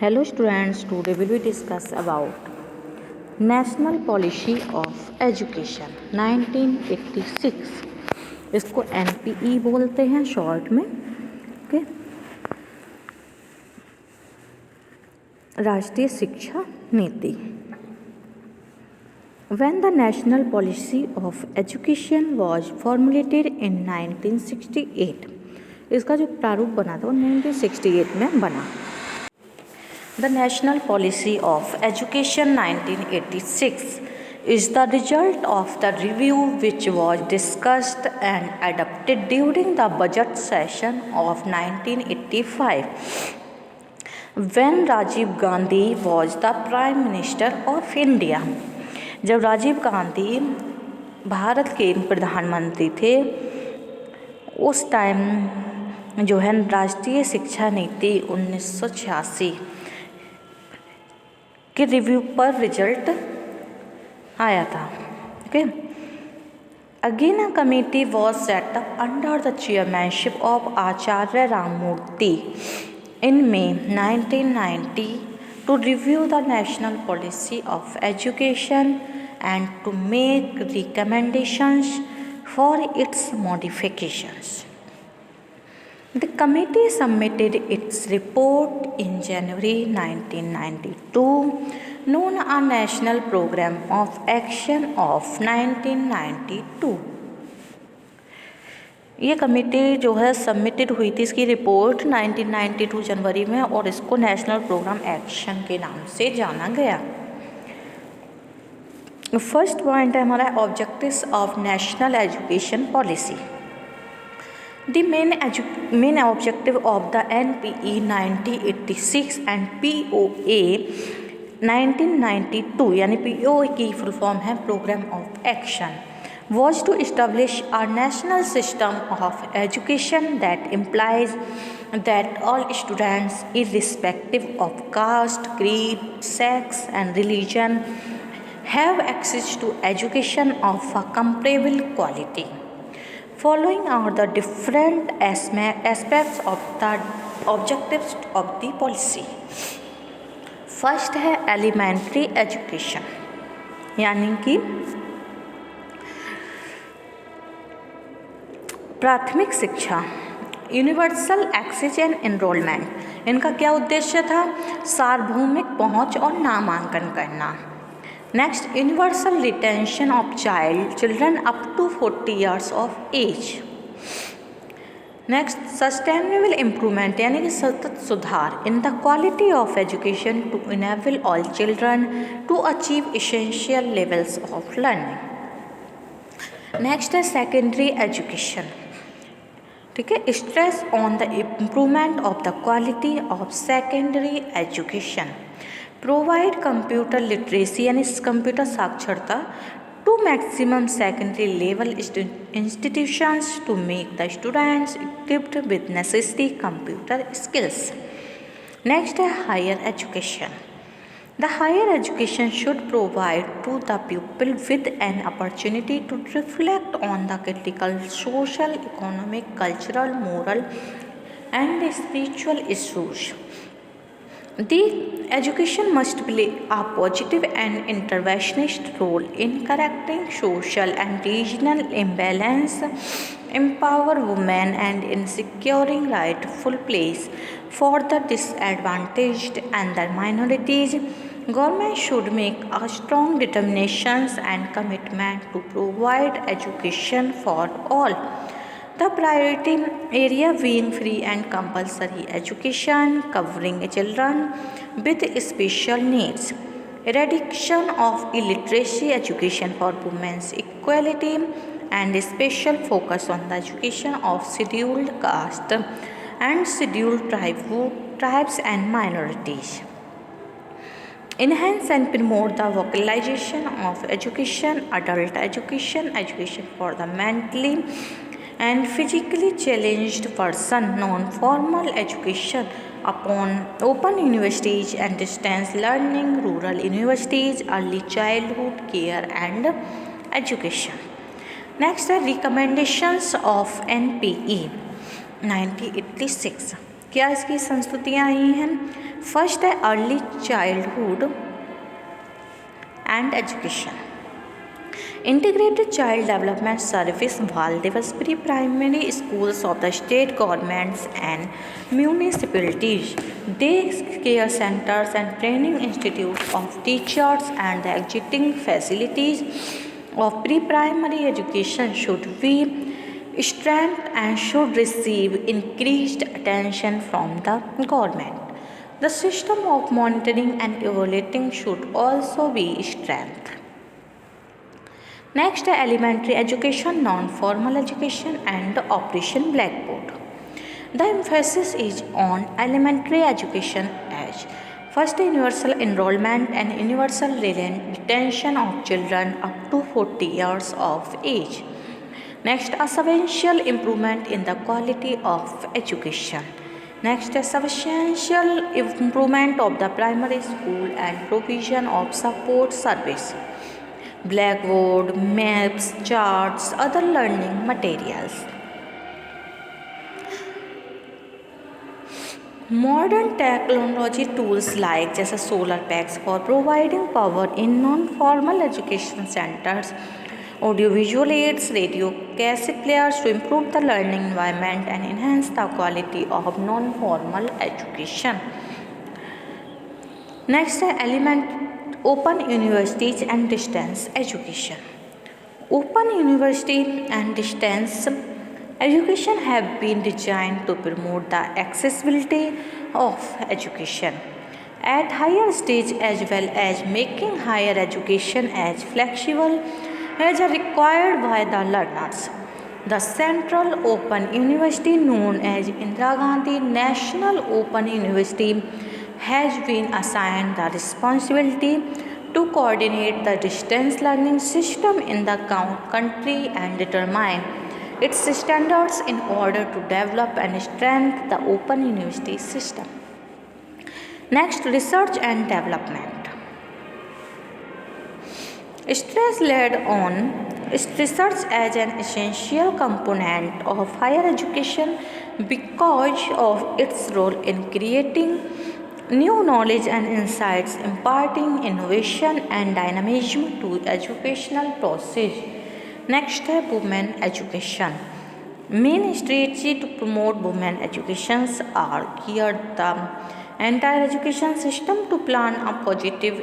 Hello students, today we will discuss about National Policy of Education 1986. इसको NPE बोलते हैं short में. Okay, राष्ट्रीय शिक्षा नीति. When the National Policy of Education was formulated in 1968, इसका जो प्रारूप बना था वो 1968 में बना. The National Policy of Education 1986 is the result of the review which was discussed and adopted during the budget session of 1985 when Rajiv Gandhi was the Prime Minister of India. जब राजीव गांधी भारत के प्रधानमंत्री थे उस टाइम जो है राष्ट्रीय शिक्षा नीति 1986 के रिव्यू पर रिजल्ट आया था. Okay, again a committee was set up under the chairmanship of Acharya Ramamurti in May 1990 to review the national policy of education and to make recommendations for its modifications. The committee submitted its report in January 1992, known as National Program of Action of 1992. ये committee जो है submitted हुई थी, इसकी report 1992 जनवरी में, और इसको national programme action के नाम से जाना गया. फर्स्ट पॉइंट है हमारा objectives of national education policy. The main objective of the NPE 1986 and POA 1992 यानी POA की फुल फॉर्म है programme of action was to establish a national system of education that implies that all students, irrespective of caste, creed, sex, and religion, have access to education of a comparable quality. Following are the different aspects of the objectives of the policy. First है elementary education, यानी कि प्राथमिक शिक्षा. Universal access and enrolment, इनका क्या उद्देश्य था? सार्वभौमिक पहुंच और नामांकन करना. Next, universal retention of children up to 40 years of age. Next, sustainable improvement यानी कि सतत सुधार in the quality of education to enable all children to achieve essential levels of learning. Next है सेकेंडरी एजुकेशन. ठीक है, stress on the improvement of the quality of secondary education. Provide computer literacy यानी computer साक्षरता to maximum secondary level institutions to make the students equipped with necessary computer skills. Next है higher education. The higher education should provide to the pupil with an opportunity to reflect on the critical social, economic, cultural, moral and spiritual issues. The education must play a positive and interventionist role in correcting social and regional imbalance, empower women, and in securing rightful place for the disadvantaged and the minorities. Government should make a strong determinations and commitment to provide education for all. The priority area being free and compulsory education covering children with special needs. Eradication of illiteracy, education for women's equality, and special focus on the education of scheduled caste and scheduled tribes and minorities. Enhance and promote the vocalization of education, adult education, education for the mentally and physically challenged person, non-formal education upon open universities and distance learning, rural universities, early childhood care and education. Next are recommendations of NPE 1986. क्या इसकी संस्तुतियाँ आई हैं? First, the early childhood and education. Integrated Child Development Service Valdivas pre-primary schools of the state governments and municipalities, day care centers and training institutes of teachers and the existing facilities of pre-primary education should be strengthened and should receive increased attention from the government. The system of monitoring and evaluating should also be strengthened. Next, elementary education, non-formal education and Operation Blackboard. The emphasis is on elementary education as first universal enrollment and universal retention of children up to 40 years of age. Next, a substantial improvement in the quality of education. Next, a substantial improvement of the primary school and provision of support service. Blackboard, maps, charts, other learning materials. Modern technology tools like जैसे solar packs for providing power in non-formal education centers, audiovisual aids, radio cassette players to improve the learning environment and enhance the quality of non-formal education. Next, open universities and distance education. Open university and distance education have been designed to promote the accessibility of education at higher stage as well as making higher education as flexible as required by the learners. The Central Open University, known as Indira Gandhi National Open University, has been assigned the responsibility to coordinate the distance learning system in the country and determine its standards in order to develop and strengthen the open university system. Next, research and development. Stress laid on research as an essential component of higher education because of its role in creating new knowledge and insights, imparting innovation and dynamism to educational process. Next, women education. Main strategy to promote women educations are geared the entire education system to plan a positive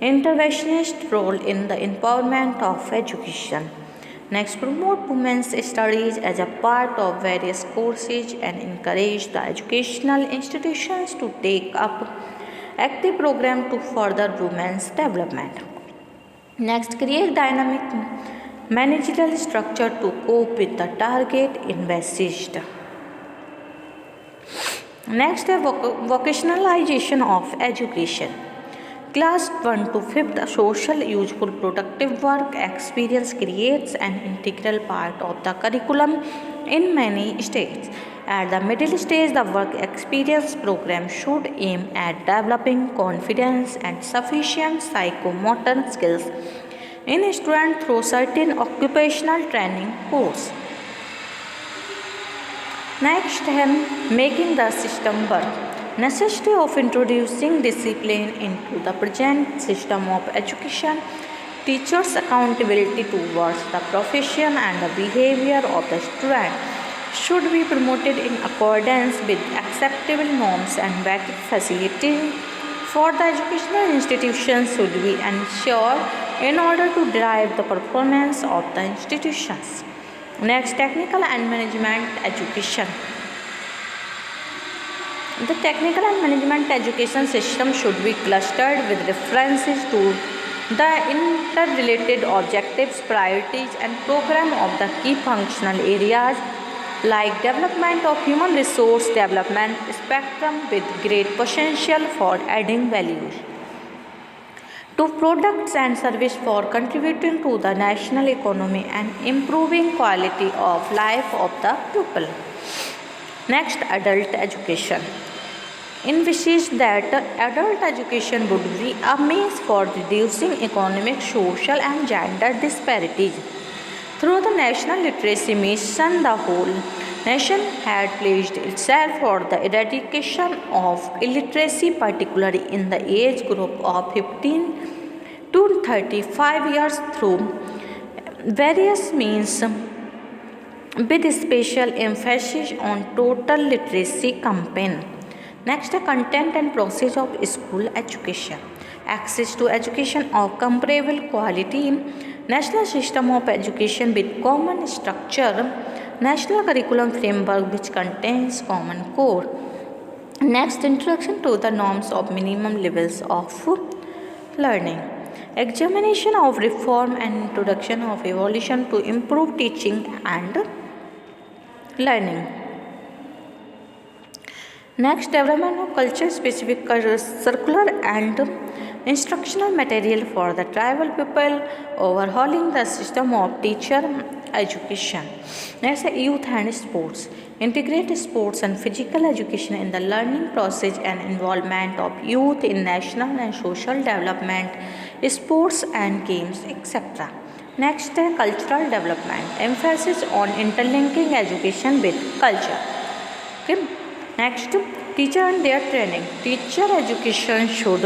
interventionist role in the empowerment of education. Next, promote women's studies as a part of various courses and encourage the educational institutions to take up active program to further women's development. Next, create dynamic managerial structure to cope with the target envisaged. Next, vocationalization of education. Class 1 to 5th social, useful, productive work experience creates an integral part of the curriculum in many states. At the middle stage, the work experience program should aim at developing confidence and sufficient psychomotor skills in students through certain occupational training course. Next, making the system work. Necessity of introducing discipline into the present system of education, teachers' accountability towards the profession and the behavior of the student should be promoted in accordance with acceptable norms and better facilities for the educational institutions should be ensured in order to drive the performance of the institutions. Next, technical and management education. The technical and management education system should be clustered with references to the interrelated objectives, priorities and program of the key functional areas like development of human resource development spectrum with great potential for adding values to products and service for contributing to the national economy and improving quality of life of the pupil. Next, adult education. Envisage that adult education would be a means for reducing economic, social and gender disparities. Through the National Literacy Mission, the whole nation had pledged itself for the eradication of illiteracy, particularly in the age group of 15 to 35 years through various means with special emphasis on total literacy campaign. Next, the content and process of school education. Access to education of comparable quality, national system of education with common structure, national curriculum framework which contains common core. Next, introduction to the norms of minimum levels of learning. Examination of reform and introduction of evolution to improve teaching and learning. Next, development of culture specific circular and instructional material for the tribal people, overhauling the system of teacher education. Next, youth and sports. Integrate sports and physical education in the learning process and involvement of youth in national and social development, sports and games, etc. Next, cultural development. Emphasis on interlinking education with culture. Okay. Next, teacher and their training. Teacher education should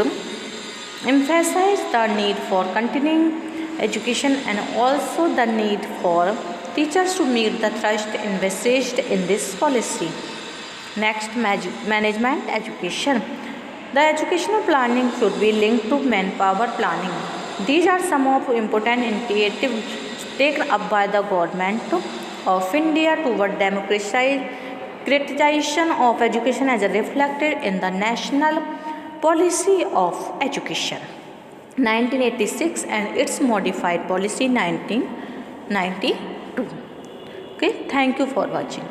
emphasize the need for continuing education and also the need for teachers to meet the trust envisaged in this policy. Next, management education. The educational planning should be linked to manpower planning. These are some of important initiatives taken up by the government of India toward democratization of education as reflected in the National Policy of Education 1986 and its modified policy 1992. Okay, thank you for watching.